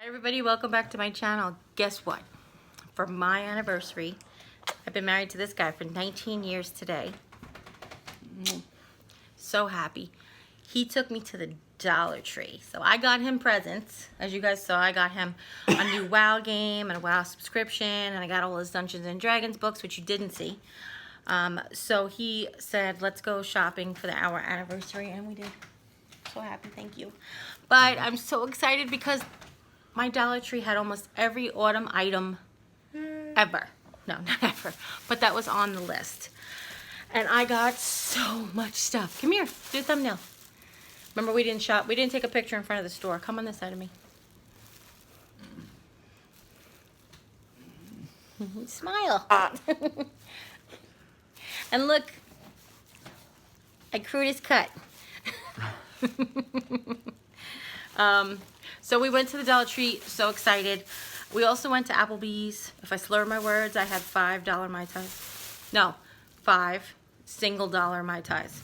Hi everybody, welcome back to my channel. Guess what? For my anniversary, I've been married to this guy for 19 years today. So happy. He took me to the Dollar Tree. So I got him presents. As you guys saw, I got him a new WoW game and a WoW subscription, and I got all his Dungeons and Dragons books, which you didn't see. So he said, let's go shopping for our anniversary, and we did. So happy, thank you. But I'm so excited because my Dollar Tree had almost every autumn item ever. No, not ever, but that was on the list. And I got so much stuff. Come here, do a thumbnail. Remember, we didn't shop. We didn't take a picture in front of the store. Come on this side of me. Smile. And look, I crewed his cut. So we went to the Dollar Tree, so excited. We also went to Applebee's. If I slur my words, I had $5 Mai Tais. No, 5 single dollar Mai Tais.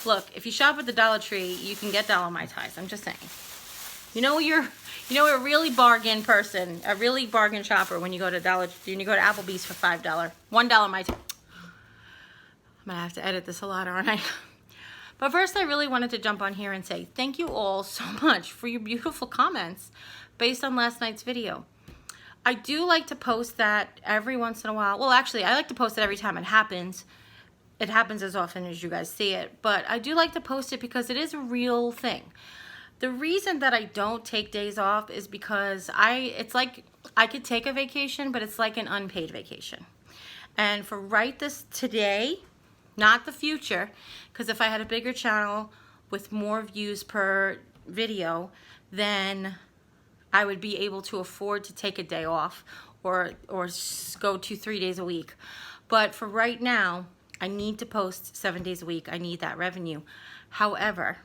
Look, if you shop at the Dollar Tree, you can get dollar Mai Tais. I'm just saying. You know a really bargain person, a really bargain shopper when you go to Applebee's for $5, $1 Mai Tai. I'm gonna have to edit this a lot, aren't I? But first, I really wanted to jump on here and say thank you all so much for your beautiful comments based on last night's video. I do like to post that every once in a while. Well, actually, I like to post it every time it happens. It happens as often as you guys see it. But I do like to post it because it is a real thing. The reason that I don't take days off is because it's like I could take a vacation, but it's like an unpaid vacation. And for today, not the future, because if I had a bigger channel with more views per video, then I would be able to afford to take a day off or go 2-3 days a week. But for right now, I need to post 7 days a week. I need that revenue. However,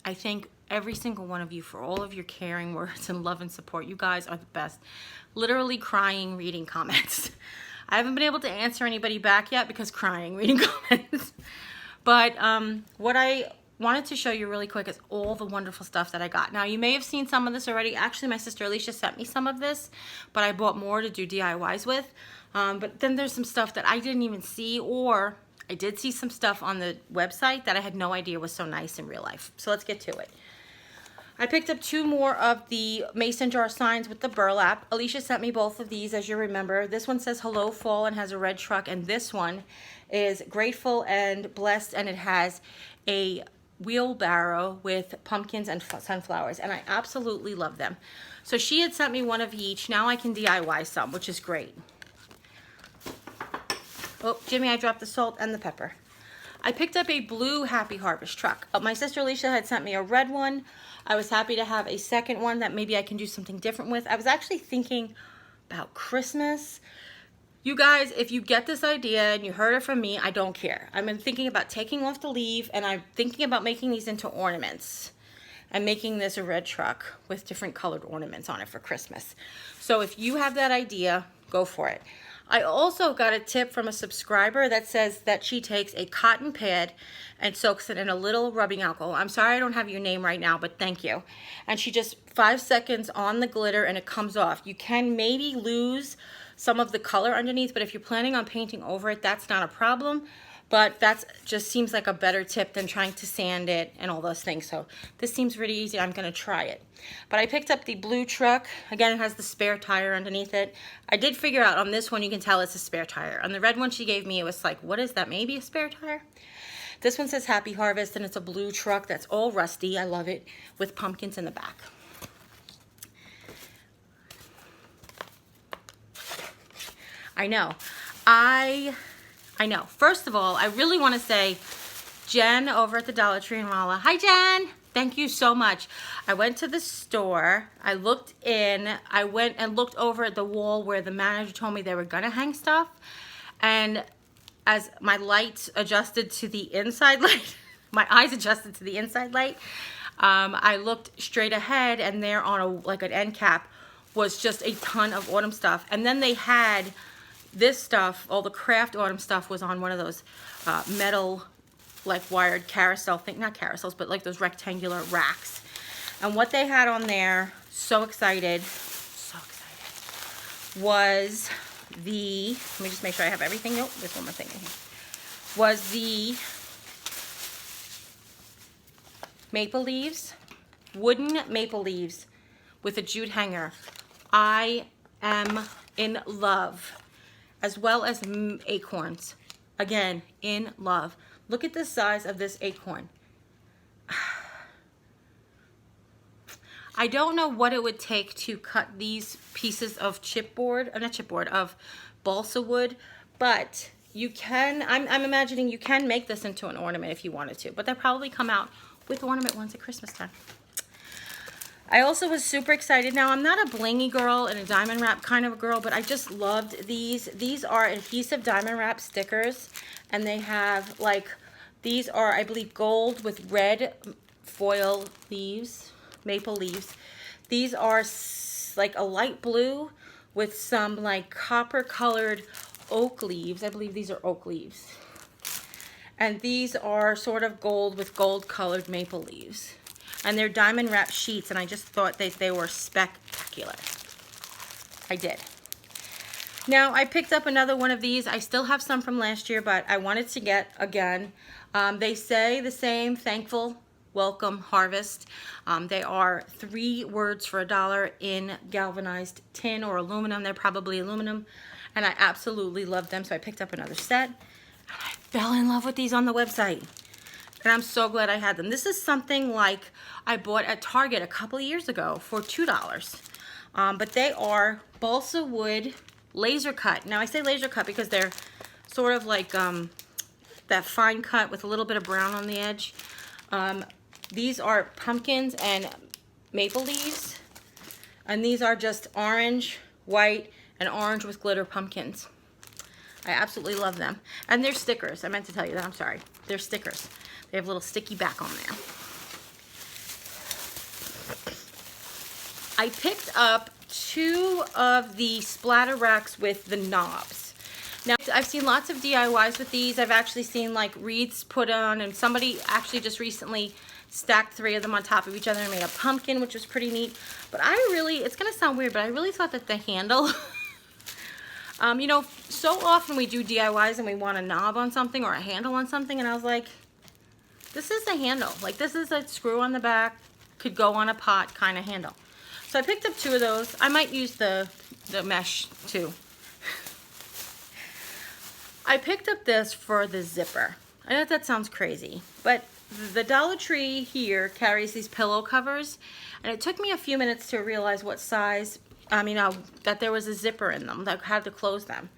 I thank every single one of you for all of your caring words and love and support. You guys are the best. Literally crying reading comments. I haven't been able to answer anybody back yet because crying reading comments. But what I wanted to show you really quick is all the wonderful stuff that I got. Now, you may have seen some of this already. Actually, my sister Alicia sent me some of this, but I bought more to do DIYs with. But then there's some stuff that I didn't even see, or I did see some stuff on the website that I had no idea was so nice in real life. So let's get to it. I picked up 2 more of the mason jar signs with the burlap. Alicia sent me both of these, as you remember. This one says Hello Fall and has a red truck, and this one is Grateful and Blessed, and it has a wheelbarrow with pumpkins and sunflowers, and I absolutely love them. So she had sent me one of each. Now I can DIY some, which is great. Oh, Jimmy, I dropped the salt and the pepper. I picked up a blue Happy Harvest truck. My sister Alicia had sent me a red one. I was happy to have a second one that maybe I can do something different with. I was actually thinking about Christmas. You guys, if you get this idea and you heard it from me, I don't care. I've been thinking about taking off the leaf, and I'm thinking about making these into ornaments and making this a red truck with different colored ornaments on it for Christmas. So if you have that idea, go for it. I also got a tip from a subscriber that says that she takes a cotton pad and soaks it in a little rubbing alcohol. I'm sorry I don't have your name right now, but thank you. And she just 5 seconds on the glitter and it comes off. You can maybe lose some of the color underneath, but if you're planning on painting over it, that's not a problem. But that just seems like a better tip than trying to sand it and all those things. So this seems pretty easy. I'm going to try it. But I picked up the blue truck. Again, it has the spare tire underneath it. I did figure out on this one, you can tell it's a spare tire. On the red one she gave me, it was like, what is that? Maybe a spare tire? This one says Happy Harvest, and it's a blue truck that's all rusty. I love it, with pumpkins in the back. I know. I know. First of all, I really want to say Jen over at the Dollar Tree in Rolla. Hi, Jen. Thank you so much. I went to the store. I looked in. I went and looked over at the wall where the manager told me they were going to hang stuff. And as my lights adjusted to the inside light, my eyes adjusted to the inside light, I looked straight ahead, and there on like an end cap was just a ton of autumn stuff. And then they had this stuff, all the craft autumn stuff was on one of those metal like wired carousel thing, not carousels, but like those rectangular racks. And what they had on there, so excited, was the, let me just make sure I have everything. Nope, there's one more thing in here. Was the maple leaves, wooden maple leaves with a jute hanger. I am in love, as well as acorns. Again, in love. Look at the size of this acorn. I don't know what it would take to cut these pieces of chipboard, not chipboard, of balsa wood, but you can, I'm imagining you can make this into an ornament if you wanted to, but they'll probably come out with ornament ones at Christmas time. I also was super excited. Now, I'm not a blingy girl and a diamond wrap kind of a girl, but I just loved these. These are adhesive diamond wrap stickers, and they have like, these are, I believe, gold with red foil leaves, maple leaves. These are like a light blue with some like copper colored oak leaves. I believe these are oak leaves. And these are sort of gold with gold colored maple leaves. And they're diamond wrap sheets, and I just thought they were spectacular. I did. Now, I picked up another one of these. I still have some from last year, but I wanted to get again. They say the same, thankful, welcome, harvest. They are 3 words for $1 in galvanized tin or aluminum. They're probably aluminum, and I absolutely love them, so I picked up another set. And I fell in love with these on the website. And I'm so glad I had them. This is something like I bought at Target a couple of years ago for $2. But they are balsa wood laser cut. Now I say laser cut because they're sort of like that fine cut with a little bit of brown on the edge. These are pumpkins and maple leaves. And these are just orange, white, and orange with glitter pumpkins. I absolutely love them. And they're stickers. I meant to tell you that. I'm sorry. They're stickers. They have a little sticky back on there. I picked up 2 of the Splatter Racks with the knobs. Now, I've seen lots of DIYs with these. I've actually seen like wreaths put on, and somebody actually just recently stacked 3 of them on top of each other and made a pumpkin, which was pretty neat. But I really, it's going to sound weird, but I really thought that the handle, you know, so often we do DIYs and we want a knob on something or a handle on something, and I was like, this is the handle. Like, this is a screw on the back, could go on a pot kind of handle. So I picked up 2 of those. I might use the mesh too. I picked up this for the zipper. I know that sounds crazy, but the Dollar Tree here carries these pillow covers, and it took me a few minutes to realize what size, that there was a zipper in them, that I had to close them.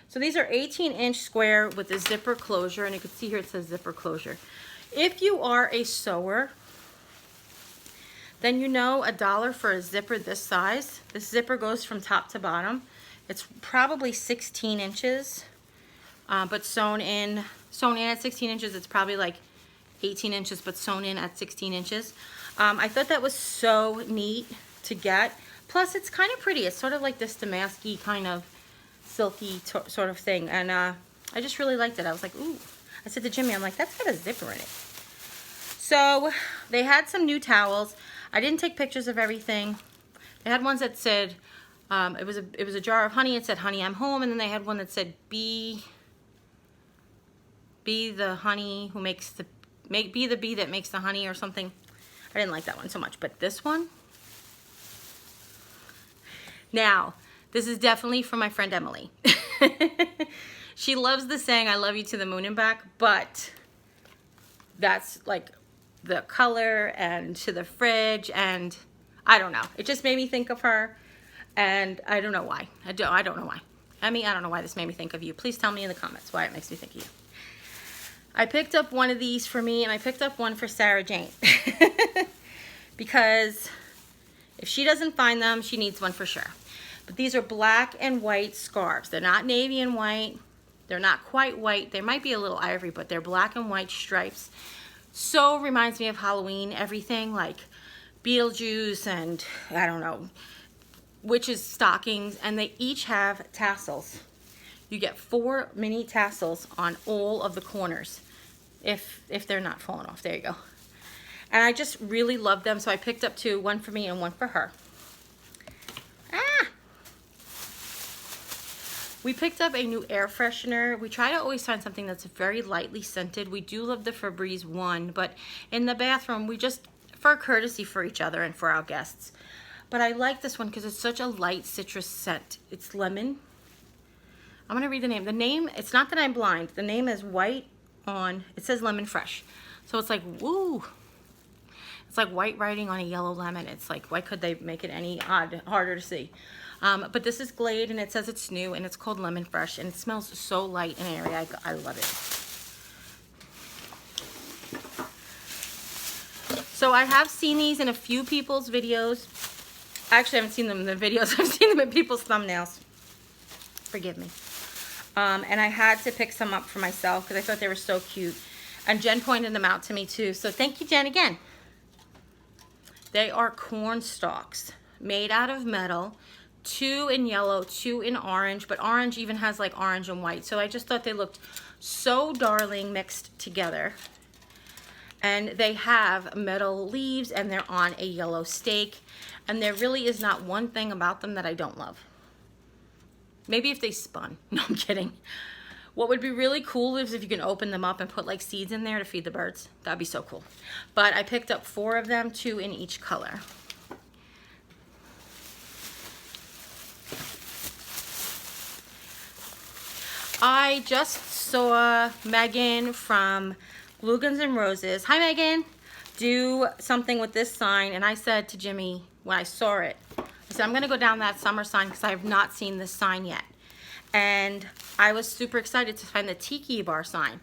So these are 18-inch square with a zipper closure, and you can see here it says zipper closure. If you are a sewer, then you know $1 for a zipper this size. This zipper goes from top to bottom. It's probably 16 inches, but sewn in at 16 inches. It's probably like 18 inches, but sewn in at 16 inches. I thought that was so neat to get. Plus, it's kind of pretty. It's sort of like this damask-y kind of silky sort of thing, and I just really liked it. I was like, ooh. I said to Jimmy, I'm like, that's got a zipper in it. So they had some new towels. I didn't take pictures of everything. They had ones that said, it was a jar of honey. It said, honey, I'm home. And then they had one that said, be the honey who makes the, be the bee that makes the honey or something. I didn't like that one so much, but this one. Now, this is definitely for my friend Emily. She loves the saying, I love you to the moon and back, but that's like the color and to the fridge, and I don't know. It just made me think of her, and I don't know why. I don't know why. I don't know why this made me think of you. Please tell me in the comments why it makes me think of you. I picked up one of these for me, and I picked up one for Sarah Jane. Because if she doesn't find them, she needs one for sure. But these are black and white scarves. They're not navy and white. They're not quite white. They might be a little ivory, but they're black and white stripes. So reminds me of Halloween, everything like Beetlejuice and, I don't know, witches' stockings. And they each have tassels. You get 4 mini tassels on all of the corners if they're not falling off. There you go. And I just really love them, so I picked up 2, one for me and one for her. Ah! We picked up a new air freshener. We try to always find something that's very lightly scented. We do love the Febreze one, but in the bathroom, we just, for courtesy for each other and for our guests. But I like this one because it's such a light citrus scent. It's lemon. I'm gonna read the name. The name, it's not that I'm blind. The name is white on, it says lemon fresh. So it's like, woo. It's like white writing on a yellow lemon. It's like, why could they make it any harder to see? But this is Glade, and it says it's new, and it's called Lemon Fresh, and it smells so light and airy. I love it. So I have seen these in a few people's videos. Actually, I haven't seen them in the videos. I've seen them in people's thumbnails. Forgive me. And I had to pick some up for myself because I thought they were so cute. And Jen pointed them out to me too. So thank you, Jen, again. They are corn stalks made out of metal. 2 in yellow, 2 in orange, but orange even has like orange and white. So I just thought they looked so darling mixed together. And they have metal leaves, and they're on a yellow stake. And there really is not one thing about them that I don't love. Maybe if they spun. No, I'm kidding. What would be really cool is if you can open them up and put like seeds in there to feed the birds. That'd be so cool. But I picked up 4 of them, 2 in each color. I just saw Megan from Blue Guns and Roses, hi Megan, do something with this sign, and I said to Jimmy when I saw it, I said, I'm going to go down that summer sign because I have not seen this sign yet. And I was super excited to find the Tiki Bar Sign.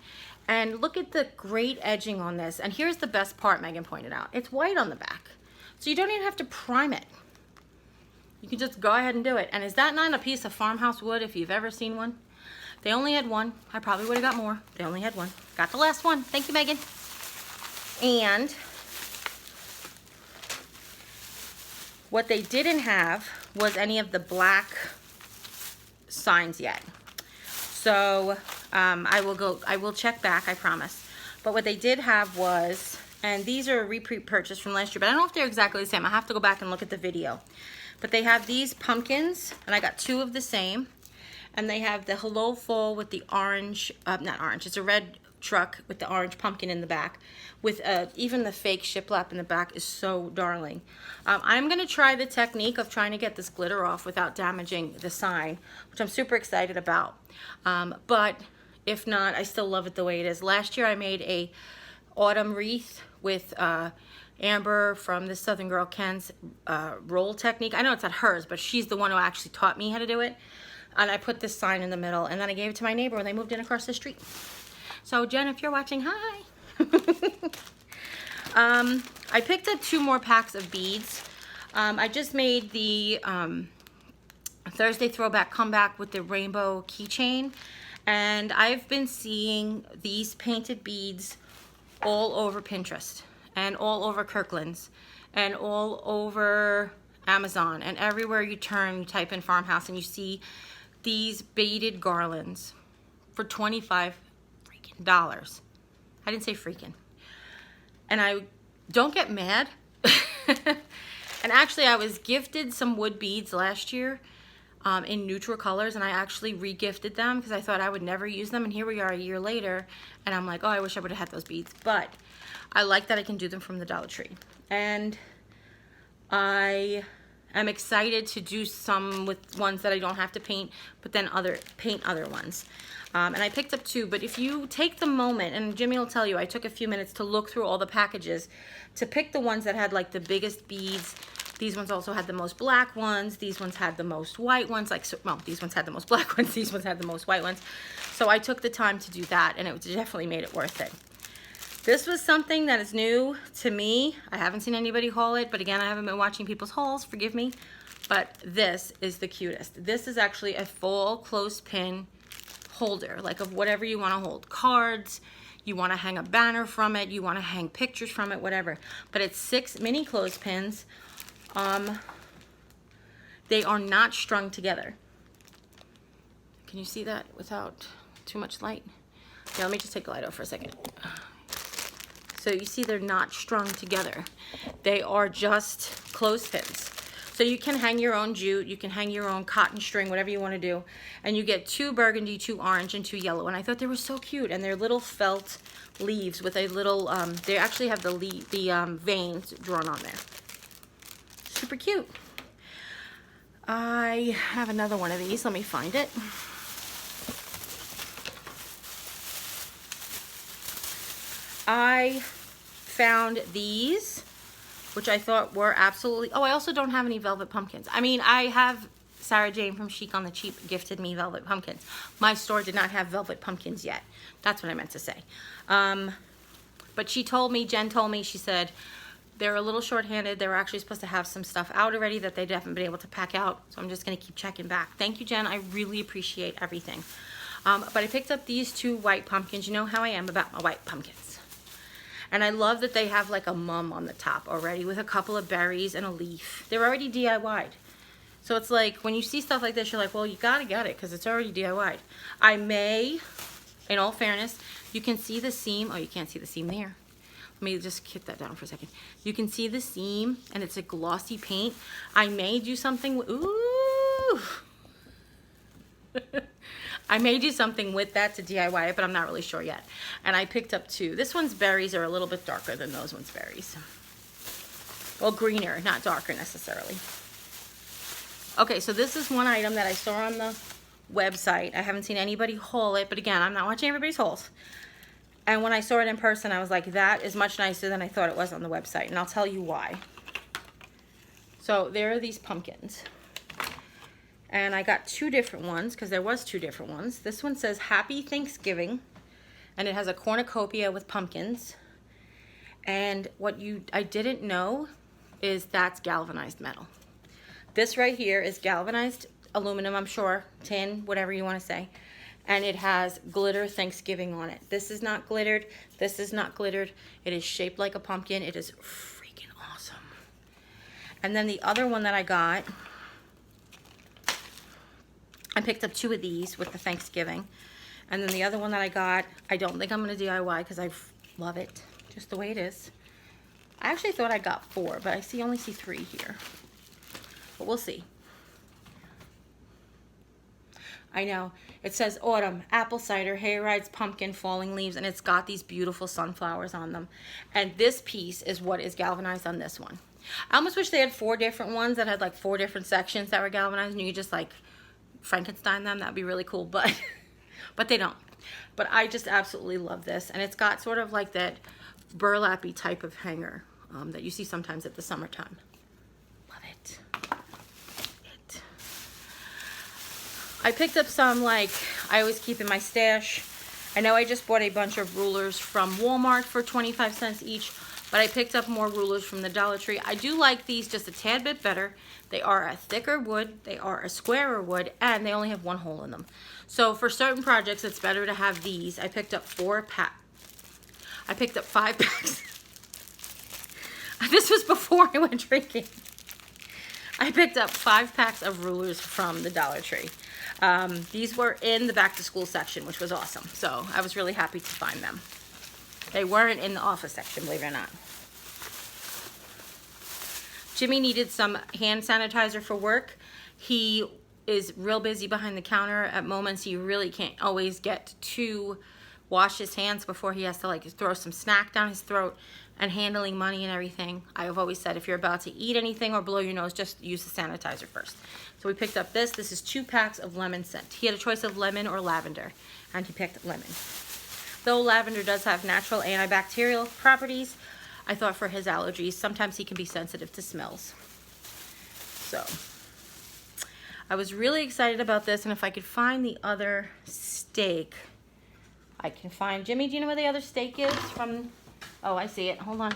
And look at the great edging on this. And here's the best part Megan pointed out. It's white on the back. So you don't even have to prime it. You can just go ahead and do it. And is that not a piece of farmhouse wood if you've ever seen one? They only had one. I probably would have got more. They only had one. Got the last one. Thank you, Megan. And what they didn't have was any of the black signs yet. So I will check back, I promise. But what they did have was, and these are a repeat purchase from last year, but I don't know if they're exactly the same. I have to go back and look at the video. But they have these pumpkins, and I got 2 of the same. And they have the Hello Fall with the orange, not orange, it's a red truck with the orange pumpkin in the back. With even the fake shiplap in the back is so darling. I'm going to try the technique of trying to get this glitter off without damaging the sign, which I'm super excited about. But if not, I still love it the way it is. Last year I made a autumn wreath with Amber from the Southern Girl Ken's roll technique. I know it's at hers, but she's the one who actually taught me how to do it. And I put this sign in the middle, and then I gave it to my neighbor when they moved in across the street. So Jen, if you're watching, hi. I picked up 2 more packs of beads. I just made the Thursday throwback comeback with the rainbow keychain, and I've been seeing these painted beads all over Pinterest and all over Kirkland's and all over Amazon, and everywhere you turn, you type in farmhouse and you see these beaded garlands for $25 freaking. I didn't say freaking. And I don't get mad. And actually I was gifted some wood beads last year in neutral colors, and I actually re-gifted them because I thought I would never use them, and here we are a year later and I'm like, oh, I wish I would have had those beads. But I like that I can do them from the Dollar Tree, and I am excited to do some with ones that I don't have to paint, but then paint other ones. And I picked up 2, but if you take the moment, and Jimmy will tell you, I took a few minutes to look through all the packages to pick the ones that had like the biggest beads. These ones also had the most black ones. These ones had the most white ones. Well, these ones had the most black ones. These ones had the most white ones. So I took the time to do that, and it definitely made it worth it. This was something that is new to me. I haven't seen anybody haul it, but again, I haven't been watching people's hauls, forgive me. But this is the cutest. This is actually a full clothespin holder, like of whatever you want to hold. Cards, you want to hang a banner from it, you want to hang pictures from it, whatever. But it's 6 mini clothespins. They are not strung together. Can you see that without too much light? Yeah, let me just take the light off for a second. So you see they're not strung together. They are just clothespins. So you can hang your own jute, you can hang your own cotton string, whatever you want to do. And you get 2 burgundy, 2 orange, and 2 yellow. And I thought they were so cute. And they're little felt leaves with a little, they actually have the veins drawn on there. Super cute. I have another one of these. Let me find it. I found these, which I thought were absolutely... Oh, I also don't have any velvet pumpkins. I mean, I have... Sarah Jane from Chic on the Cheap gifted me velvet pumpkins. My store did not have velvet pumpkins yet. That's what I meant to say. But she told me, Jen told me, she said, they're a little short-handed. They were actually supposed to have some stuff out already that they haven't been able to pack out. So I'm just going to keep checking back. Thank you, Jen. I really appreciate everything. But I picked up these 2 white pumpkins. You know how I am about my white pumpkins. And I love that they have like a mum on the top already with a couple of berries and a leaf. They're already DIY'd. So it's like when you see stuff like this, you're like, well, you gotta get it because it's already DIY'd. I may, in all fairness, you can see the seam. Oh, you can't see the seam there. Let me just kick that down for a second. You can see the seam and it's a glossy paint. I may do something, ooh. I may do something with that to DIY it, but I'm not really sure yet. And I picked up 2. This one's berries are a little bit darker than those ones' berries. Well, greener, not darker necessarily. Okay, so this is one item that I saw on the website. I haven't seen anybody haul it, but again, I'm not watching everybody's hauls. And when I saw it in person, I was like, that is much nicer than I thought it was on the website. And I'll tell you why. So there are these pumpkins. And I got 2 different ones because there was 2 different ones. This one says Happy Thanksgiving. And it has a cornucopia with pumpkins. And what I didn't know is that's galvanized metal. This right here is galvanized aluminum, I'm sure, tin, whatever you want to say. And it has glitter Thanksgiving on it. This is not glittered. This is not glittered. It is shaped like a pumpkin. It is freaking awesome. And then the other one that I got, I picked up 2 of these with the Thanksgiving. And then the other one that I got, I don't think I'm going to DIY because I love it just the way it is. I actually thought I got 4, but I only see 3 here. But we'll see. I know. It says autumn, apple cider, hayrides, pumpkin, falling leaves, and it's got these beautiful sunflowers on them. And this piece is what is galvanized on this one. I almost wish they had 4 different ones that had like 4 different sections that were galvanized and you could just like Frankenstein them. That'd be really cool, but they don't. But I just absolutely love this. And it's got sort of like that burlappy type of hanger that you see sometimes at the summertime. Love it. I picked up some, like, I always keep in my stash. I know I just bought a bunch of rulers from Walmart for 25 cents each, but I picked up more rulers from the Dollar Tree. I do like these just a tad bit better. They are a thicker wood, they are a squarer wood, and they only have 1 hole in them. So for certain projects, it's better to have these. I picked up 5 packs. This was before I went drinking. I picked up 5 packs of rulers from the Dollar Tree. These were in the back to school section, which was awesome. So I was really happy to find them. They weren't in the office section, believe it or not. Jimmy needed some hand sanitizer for work. He is real busy behind the counter. At moments, he really can't always get to wash his hands before he has to like throw some snack down his throat and handling money and everything. I have always said if you're about to eat anything or blow your nose, just use the sanitizer first. So we picked up this. This is 2 packs of lemon scent. He had a choice of lemon or lavender, and he picked lemon. Though lavender does have natural antibacterial properties, I thought for his allergies, sometimes he can be sensitive to smells. So I was really excited about this, and if I could find the other steak, I can find... Jimmy, do you know where the other steak is from? Oh, I see it. Hold on.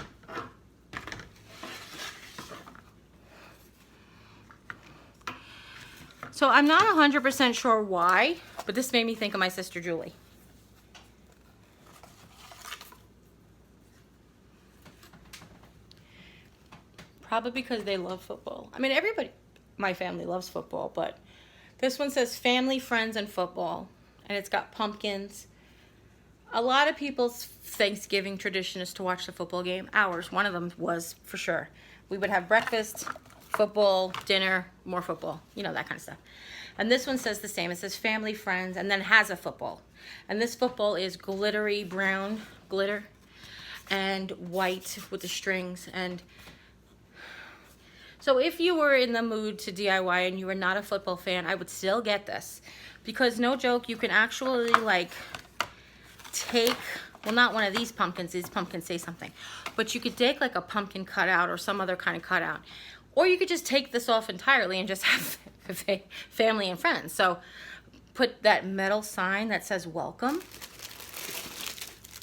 So I'm not 100% sure why, but this made me think of my sister Julie. Probably because they love football. I mean, everybody, my family loves football, but this one says family, friends, and football. And it's got pumpkins. A lot of people's Thanksgiving tradition is to watch the football game. Ours, one of them was for sure. We would have breakfast, football, dinner, more football, you know, that kind of stuff. And this one says the same. It says family, friends, and then has a football. And this football is glittery brown glitter and white with the strings. And so if you were in the mood to DIY and you were not a football fan, I would still get this. Because no joke, you can actually like take, well, not one of these pumpkins say something, but you could take like a pumpkin cutout or some other kind of cutout. Or you could just take this off entirely and just have family and friends. So put that metal sign that says welcome.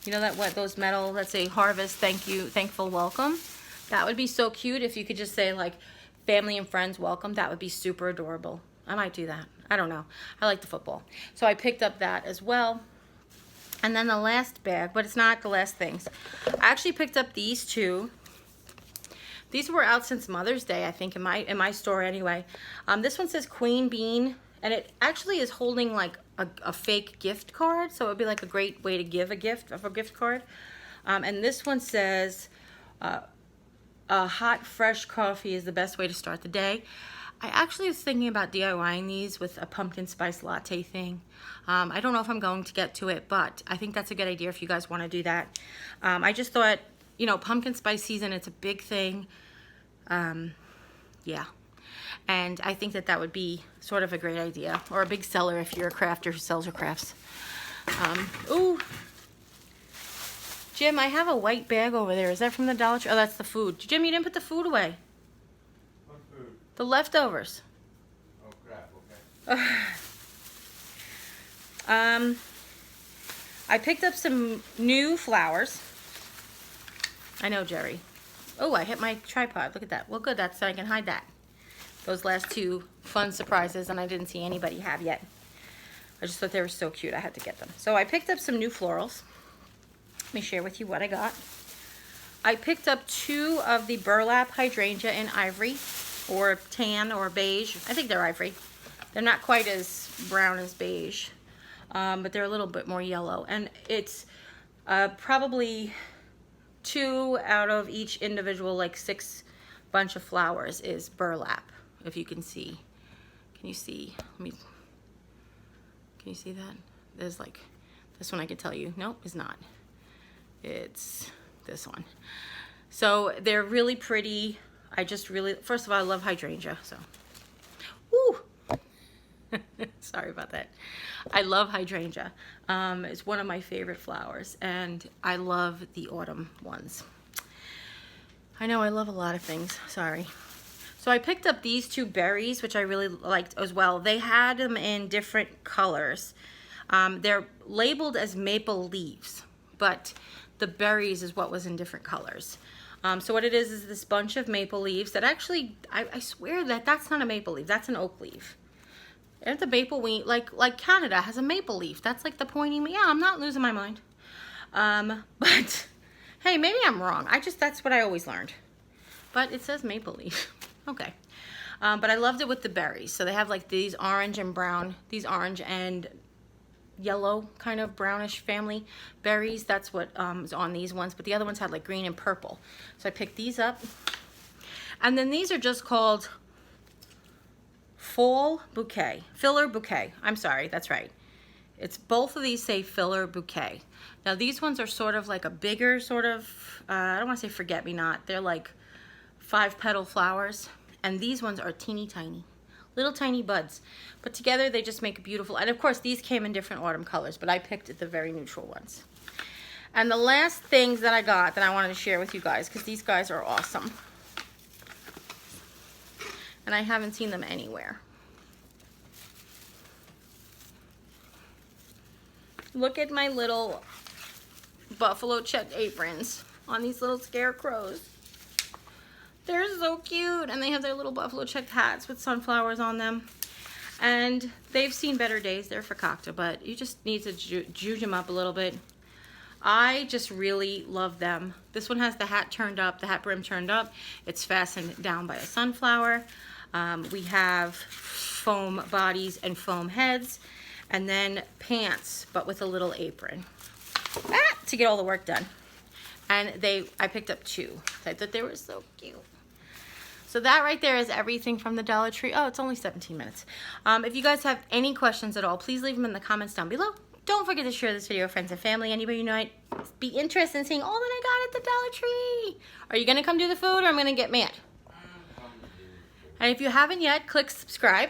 You know that what those metal that say harvest, thank you, thankful, welcome. That would be so cute if you could just say like family and friends welcome. That would be super adorable. I might do that. I don't know. I like the football. So I picked up that as well. And then the last bag, but it's not the last things. I actually picked up these two. These were out since Mother's Day, I think, in my store anyway. This one says Queen Bean, and it actually is holding like a fake gift card, so it would be like a great way to give a gift of a gift card. And this one says, a hot, fresh coffee is the best way to start the day. I actually was thinking about DIYing these with a pumpkin spice latte thing. I don't know if I'm going to get to it, but I think that's a good idea if you guys want to do that. I just thought, you know, pumpkin spice season, it's a big thing. Yeah. And I think that that would be sort of a great idea, or a big seller if you're a crafter who sells your crafts. Ooh. Jim, I have a white bag over there. Is that from the Dollar Tree? Oh, that's the food. Jim, you didn't put the food away. What food? The leftovers. Oh, crap, okay. I picked up some new flowers. I know, Jerry. Oh, I hit my tripod. Look at that. Well, good. That's so I can hide that. Those last two fun surprises, and I didn't see anybody have yet. I just thought they were so cute. I had to get them. So I picked up some new florals. Let me share with you what I got. I picked up two of the Burlap Hydrangea in ivory, or tan, or beige. I think they're ivory. They're not quite as brown as beige, but they're a little bit more yellow. And it's probably 2 out of each individual, like 6 bunch of flowers is burlap, if you can see. Can you see? Can you see that? There's like, this one I can tell you. Nope, it's not. It's this one. So they're really pretty. I just really, first of all, I love hydrangea, so. Woo! Sorry about that. I love hydrangea. It's one of my favorite flowers, and I love the autumn ones. I know I love a lot of things. Sorry. So I picked up these two berries, which I really liked as well. They had them in different colors. They're labeled as maple leaves, but the berries is what was in different colors. So what it is this bunch of maple leaves that actually, I swear that that's not a maple leaf. That's an oak leaf. And the maple leaf, like Canada has a maple leaf. That's like the pointy, yeah, I'm not losing my mind. But hey, maybe I'm wrong. That's what I always learned. But it says maple leaf. Okay. But I loved it with the berries. So they have like these orange and brown, these orange and yellow kind of brownish family berries. That's what is on these ones. But the other ones had like green and purple. So I picked these up. And then these are just called Fall Bouquet. Filler Bouquet. I'm sorry, that's right. It's both of these say Filler Bouquet. Now these ones are sort of like a bigger sort of, I don't want to say forget-me-not. They're like 5-petal flowers. And these ones are teeny tiny. Little tiny buds. But together they just make a beautiful, and of course these came in different autumn colors, but I picked the very neutral ones. And the last things that I got that I wanted to share with you guys, because these guys are awesome. And I haven't seen them anywhere. Look at my little buffalo check aprons on these little scarecrows. They're so cute, and they have their little buffalo check hats with sunflowers on them. And they've seen better days. They're fakakta, but you just need to juice them up a little bit. I just really love them. This one has the hat turned up, the hat brim turned up. It's fastened down by a sunflower. We have foam bodies and foam heads, and then pants, but with a little apron to get all the work done. And I picked up 2. I thought they were so cute. So that right there is everything from the Dollar Tree. Oh, it's only 17 minutes. If you guys have any questions at all, please leave them in the comments down below. Don't forget to share this video with friends and family. Anybody you know might be interested in seeing all that I got at the Dollar Tree. Are you going to come do the food or I'm going to get mad? And if you haven't yet, click subscribe.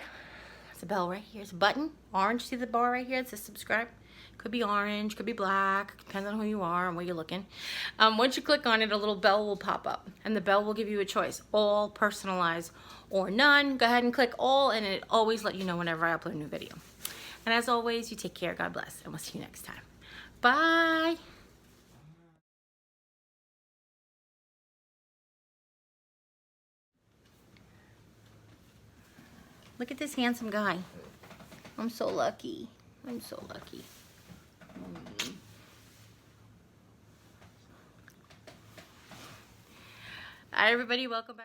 There's a bell right here. It's a button. Orange. See the bar right here? It says subscribe. Could be orange, could be black. Depends on who you are and where you're looking. Once you click on it, a little bell will pop up. And the bell will give you a choice. All, personalized, or none. Go ahead and click all and it always let you know whenever I upload a new video. And as always, you take care. God bless. And we'll see you next time. Bye. Look at this handsome guy. I'm so lucky. I'm so lucky. Hi everybody, welcome back.